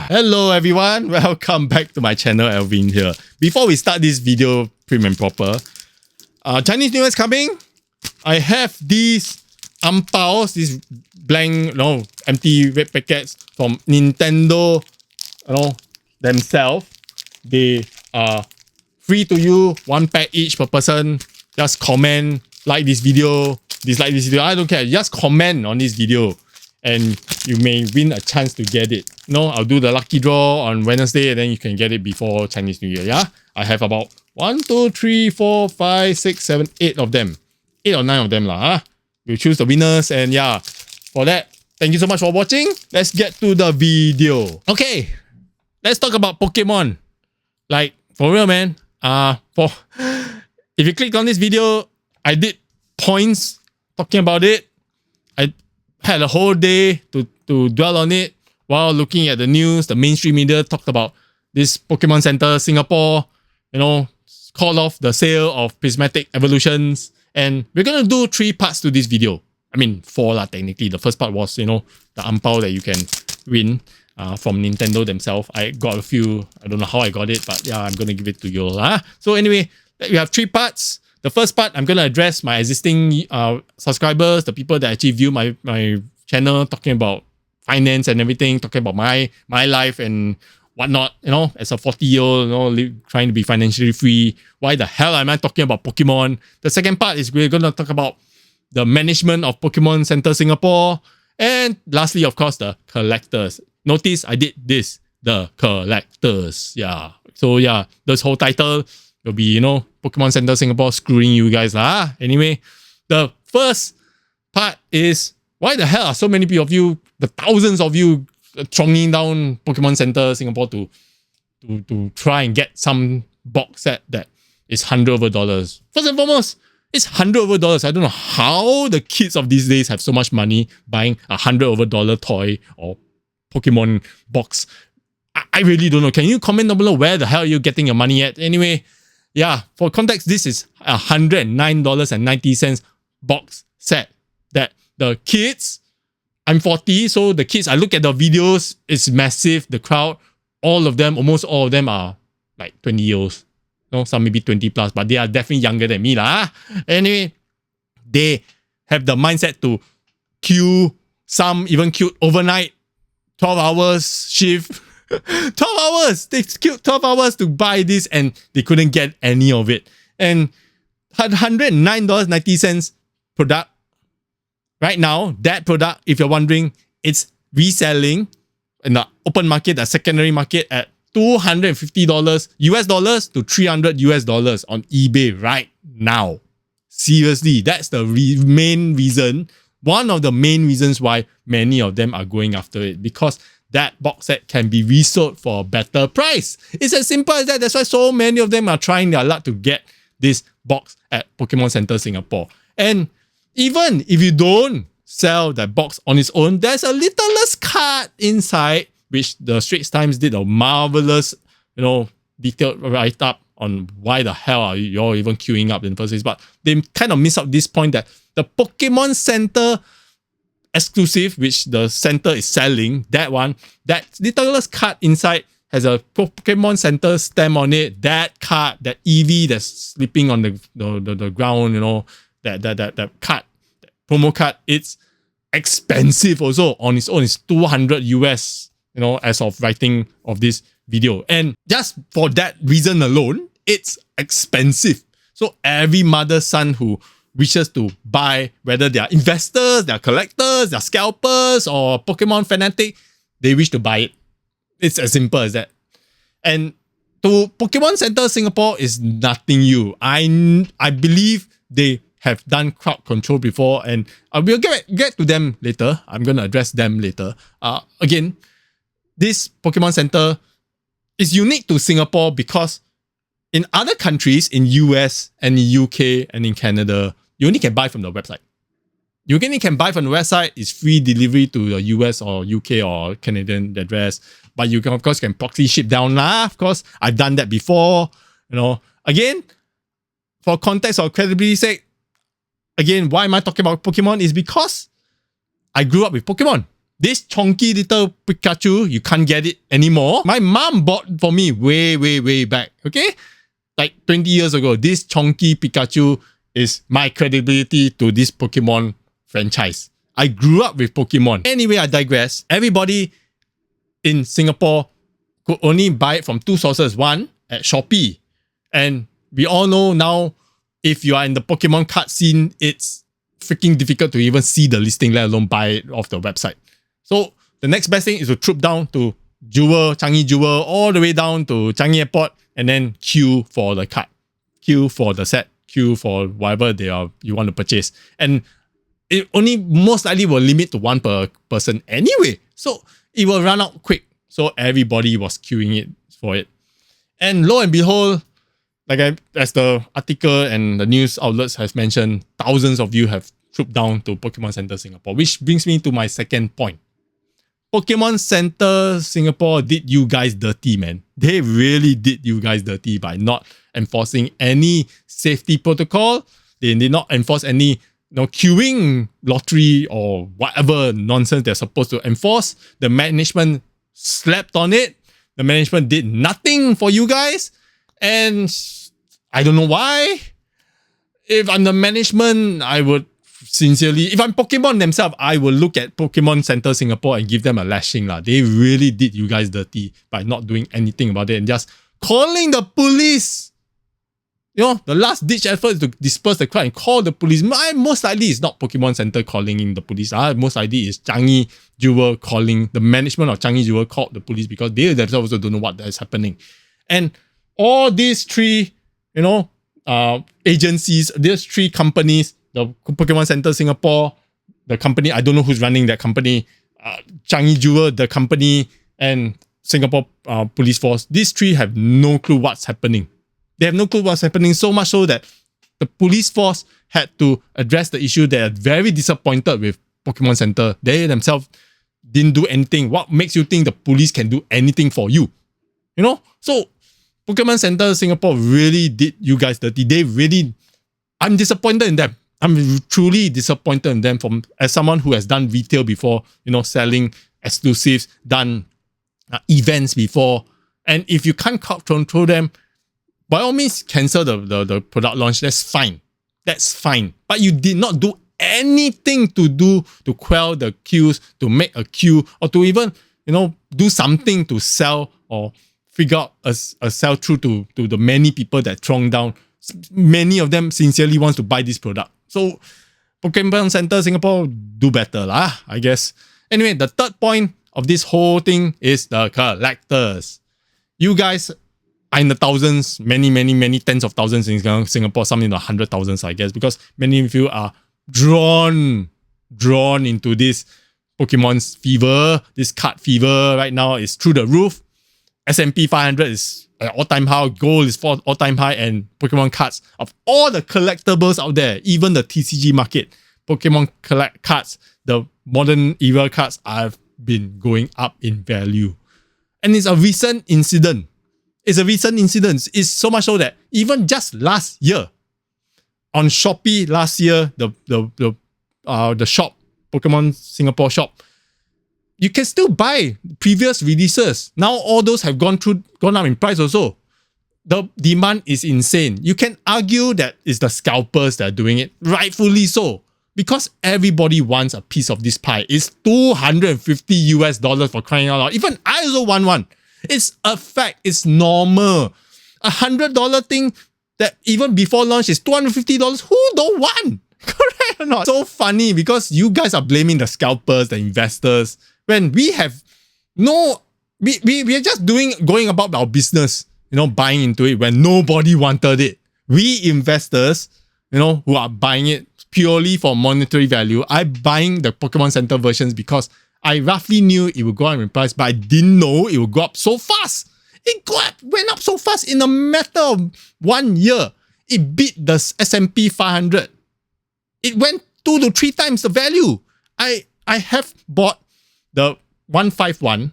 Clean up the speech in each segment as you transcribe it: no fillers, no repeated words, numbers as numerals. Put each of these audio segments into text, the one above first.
Hello everyone, welcome back to my channel. Alvin here. Before we start this video prim and proper, Chinese New Year is coming. I have these ampouts, these blank, empty red packets from Nintendo, themselves. They are free to you, one pack each per person. Just comment, like this video, dislike this video, I don't care. Just comment on this video and you may win a chance to get it. I'll do the lucky draw on Wednesday and then you can get it before Chinese New Year, yeah? I have about 1, 2, 3, 4, 5, 6, 7, 8 of them. 8 or 9 of them lah. We'll choose the winners and yeah, for that, thank you so much for watching. Let's get to the video. Okay, let's talk about Pokemon. Like, for real, man. If you click on this video, I did points talking about it. I had a whole day to dwell on it while looking at the news. The mainstream media talked about this Pokemon Center Singapore, call off the sale of Prismatic evolutions. And we're going to do 3 parts to this video. I mean, 4 lah, technically. The first part was, the ampao that you can win from Nintendo themselves. I got a few. I don't know how I got it, but yeah, I'm going to give it to you all. So anyway, we have 3 parts. The first part, I'm going to address my existing subscribers, the people that actually view my channel, talking about finance and everything, talking about my life and whatnot, as a 40-year-old, trying to be financially free. Why the hell am I talking about Pokemon? The second part is we're going to talk about the management of Pokemon Center Singapore. And lastly, of course, the collectors. Notice I did this, the collectors. Yeah. So yeah, this whole title will be, Pokemon Center Singapore screwing you guys lah. Anyway, the first part is why the hell are so many of you, the thousands of you, thronging down Pokemon Center Singapore to try and get some box set that is $100 over. First and foremost, it's $100 over. I don't know how the kids of these days have so much money buying a $100 over toy or Pokemon box. I really don't know. Can you comment down below where the hell are you getting your money at? Anyway, yeah, for context, this is a $109.90 box set that the kids, I'm 40, so the kids, I look at the videos, it's massive. The crowd, almost all of them are like 20 years. Some maybe 20 plus, but they are definitely younger than me lah. Anyway, they have the mindset to queue, some even queued overnight, 12 hours shift. 12 hours! They queued 12 hours to buy this and they couldn't get any of it. And $109.90 product, right now, that product, if you're wondering, it's reselling in the open market, the secondary market at $250 US dollars to $300 US dollars on eBay right now. Seriously, that's the main reason, one of the main reasons why many of them are going after it, because that box set can be resold for a better price. It's as simple as that. That's why so many of them are trying their luck to get this box at Pokemon Center Singapore. And even if you don't sell that box on its own, there's a littlest card inside, which the Straits Times did a marvelous, detailed write-up on why the hell are you all even queuing up in the first place. But they kind of miss out this point that the Pokemon Center exclusive, which the center is selling, that littlest card inside has a Pokemon Center stamp on it. That card, that EV that's sleeping on the ground, that card, that promo card, it's expensive also on its own. It's $200 US, as of writing of this video. And just for that reason alone, it's expensive. So every mother's son who wishes to buy, whether they are investors, they are collectors, they are scalpers, or Pokemon fanatic, they wish to buy it. It's as simple as that. And to Pokemon Center Singapore is nothing new. I believe they have done crowd control before, and we'll get to them later. I'm going to address them later. Again, this Pokemon Center is unique to Singapore because in other countries, in US and in UK and in Canada, you only can buy from the website. You only can buy from the website. It's free delivery to the US or UK or Canadian address. But you can, of course, proxy ship down lah. Of course, I've done that before. Again, for context or credibility sake, again, why am I talking about Pokemon? Is because I grew up with Pokemon. This chunky little Pikachu, you can't get it anymore. My mom bought for me way back, okay? Like 20 years ago. This chunky Pikachu is my credibility to this Pokemon franchise. I grew up with Pokemon. Anyway, I digress. Everybody in Singapore could only buy it from two sources. One, at Shopee. And we all know now, if you are in the Pokemon card scene, it's freaking difficult to even see the listing, let alone buy it off the website. So the next best thing is to troop down to Changi Jewel, all the way down to Changi Airport, and then queue for the card, queue for the set, queue for whatever you want to purchase. And it only most likely will limit to one per person anyway. So it will run out quick. So everybody was queuing it for it. And lo and behold, as the article and the news outlets has mentioned, thousands of you have trooped down to Pokemon Center Singapore, which brings me to my second point. Pokemon Center Singapore did you guys dirty, man. They really did you guys dirty by not enforcing any safety protocol. They did not enforce any queuing lottery or whatever nonsense they're supposed to enforce. The management slept on it. The management did nothing for you guys. And I don't know why. If I'm the management, I would sincerely, if I'm Pokemon themselves, I will look at Pokemon Center Singapore and give them a lashing. They really did you guys dirty by not doing anything about it and just calling the police. The last ditch effort is to disperse the crowd and call the police. Most likely it's not Pokemon Center calling in the police. Most likely it's Changi Jewel calling, the management of Changi Jewel called the police because they themselves also don't know what is happening. And all these three, agencies, these three companies, the Pokemon Center Singapore, the company, I don't know who's running that company, Changi Jewel, the company, and Singapore Police Force, these three have no clue what's happening. They have no clue what's happening, so much so that the police force had to address the issue. They are very disappointed with Pokemon Center. They themselves didn't do anything. What makes you think the police can do anything for you? So Pokemon Center Singapore really did you guys dirty. I'm disappointed in them. I'm truly disappointed in them as someone who has done retail before, selling exclusives, done events before. And if you can't control them, by all means, cancel the product launch. That's fine. But you did not do anything to quell the queues, to make a queue, or to even, do something to sell or figure out a sell through to the many people that throng down. Many of them sincerely wants to buy this product. So Pokemon Center Singapore, do better I guess. Anyway, the third point of this whole thing is the collectors. You guys are in the thousands, many tens of thousands in Singapore, some in the 100,000s, I guess, because many of you are drawn into this Pokemon's fever. This card fever right now is through the roof. S&P 500 is at all-time high, gold is all-time high, and Pokemon cards of all the collectibles out there, even the TCG market, Pokemon cards, the modern era cards have been going up in value. And it's a recent incident. It's so much so that even just last year, on Shopee last year, the shop, Pokemon Singapore shop, you can still buy previous releases. Now all those have gone up in price also. The demand is insane. You can argue that it's the scalpers that are doing it, rightfully so, because everybody wants a piece of this pie. It's $250 for crying out loud. Even I also want one. It's a fact. It's normal. $100 thing that even before launch is $250. Who don't want? Correct or not? So funny because you guys are blaming the scalpers, the investors, when we have we are just going about our business, buying into it when nobody wanted it. We investors, who are buying it purely for monetary value, I'm buying the Pokemon Center versions because I roughly knew it would go up in price, but I didn't know it would go up so fast. It went up so fast in a matter of 1 year. It beat the S&P 500. It went 2 to 3 times the value. I have bought the 151,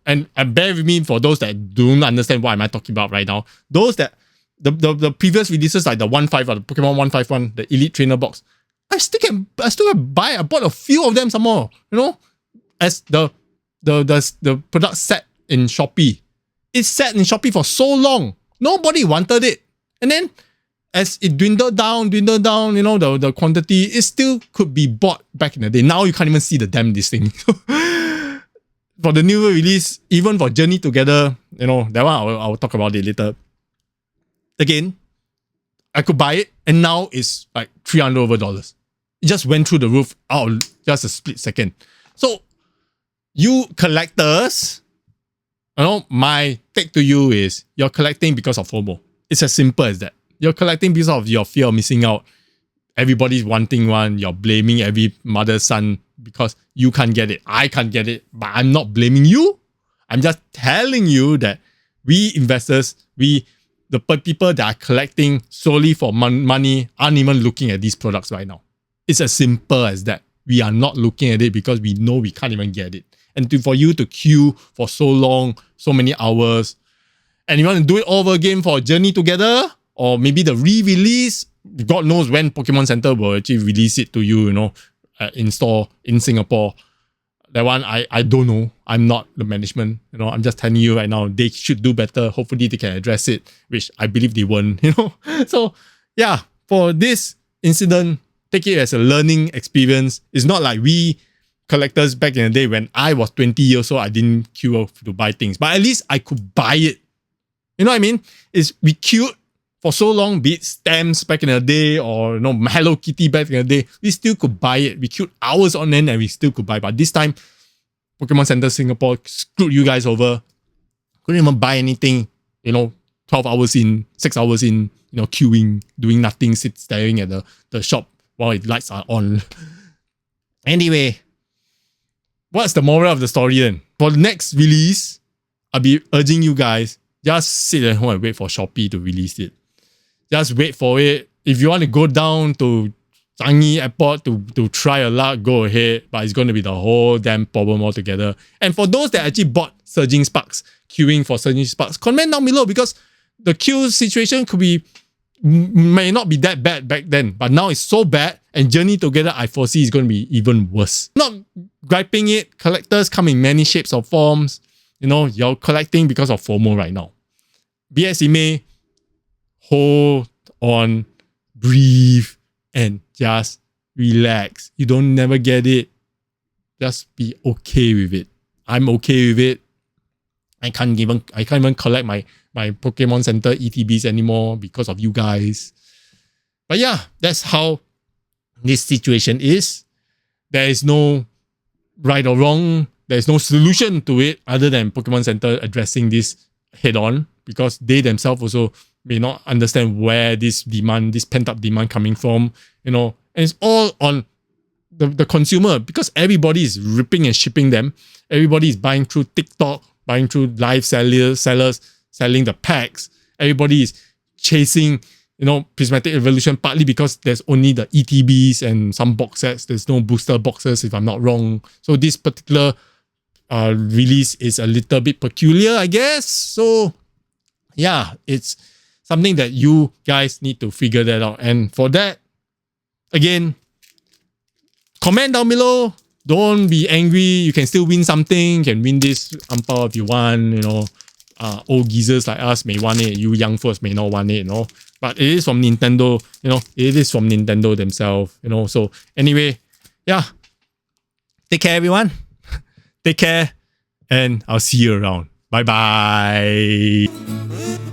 and bear with me for those that don't understand what am I talking about right now. Those that the previous releases like the 151, the Pokemon 151, the Elite Trainer box, I still can buy. I bought a few of them some more. as the product sat in Shopee. It sat in Shopee for so long. Nobody wanted it. And then as it dwindled down, you know, the quantity, it still could be bought back in the day. Now you can't even see the damn this thing. For the new release, even for Journey Together, you know, that one I'll talk about it later. Again, I could buy it, and now it's like $300 over. It just went through the roof out just a split second. So, you collectors, you know, my take to you is you're collecting because of FOMO. It's as simple as that. You're collecting because of your fear of missing out. Everybody's wanting one. You're blaming every mother's son because you can't get it. I can't get it. But I'm not blaming you. I'm just telling you that we investors, the people that are collecting solely for money aren't even looking at these products right now. It's as simple as that. We are not looking at it because we know we can't even get it. And for you to queue for so long, so many hours, and you want to do it all over again for a Journey Together, or maybe the re-release, God knows when Pokemon Center will actually release it to you, you know, in store in Singapore. That one, I don't know. I'm not the management, you know. I'm just telling you right now, they should do better. Hopefully they can address it, which I believe they won't, you know. So yeah, for this incident, take it as a learning experience. It's not like we collectors back in the day when I was 20 years old, I didn't queue to buy things. But at least I could buy it. You know what I mean? We queued for so long, be it stamps back in the day or, you know, Hello Kitty back in the day, we still could buy it. We queued hours on end and we still could buy. But this time, Pokemon Center Singapore screwed you guys over. Couldn't even buy anything, you know, 12 hours in, 6 hours in, you know, queuing, doing nothing, staring at the shop while its lights are on. Anyway, what's the moral of the story then? For the next release, I'll be urging you guys, just sit at home and wait for Shopee to release it. Just wait for it. If you want to go down to Changi Airport to try a luck, go ahead. But it's going to be the whole damn problem altogether. And for those that actually bought Surging Sparks, queuing for Surging Sparks, comment down below because the queue situation may not be that bad back then. But now it's so bad, and Journey Together, I foresee, is going to be even worse. Not griping it. Collectors come in many shapes or forms. You know, you're collecting because of FOMO right now. Be as it may, hold on, breathe, and just relax. You don't never get it. Just be okay with it. I'm okay with it. I can't even collect my Pokemon Center ETBs anymore because of you guys. But yeah, that's how this situation is. There is no right or wrong. There's no solution to it other than Pokemon Center addressing this head on, because they themselves also may not understand where this pent-up demand coming from, you know, and it's all on the consumer, because everybody is ripping and shipping them. Everybody is buying through TikTok, buying through live sellers selling the packs. Everybody is chasing, you know, Prismatic Evolution, partly because there's only the ETBs and some box sets. There's no booster boxes, if I'm not wrong. So this particular release is a little bit peculiar, I guess. So yeah, it's something that you guys need to figure that out. And for that, again, comment down below. Don't be angry. You can still win something. You can win this ampao if you want. You know, old geezers like us may want it. You young folks may not want it. You know, but it is from Nintendo. You know, it is from Nintendo themselves. You know, so anyway, yeah. Take care, everyone. Take care, and I'll see you around. Bye bye.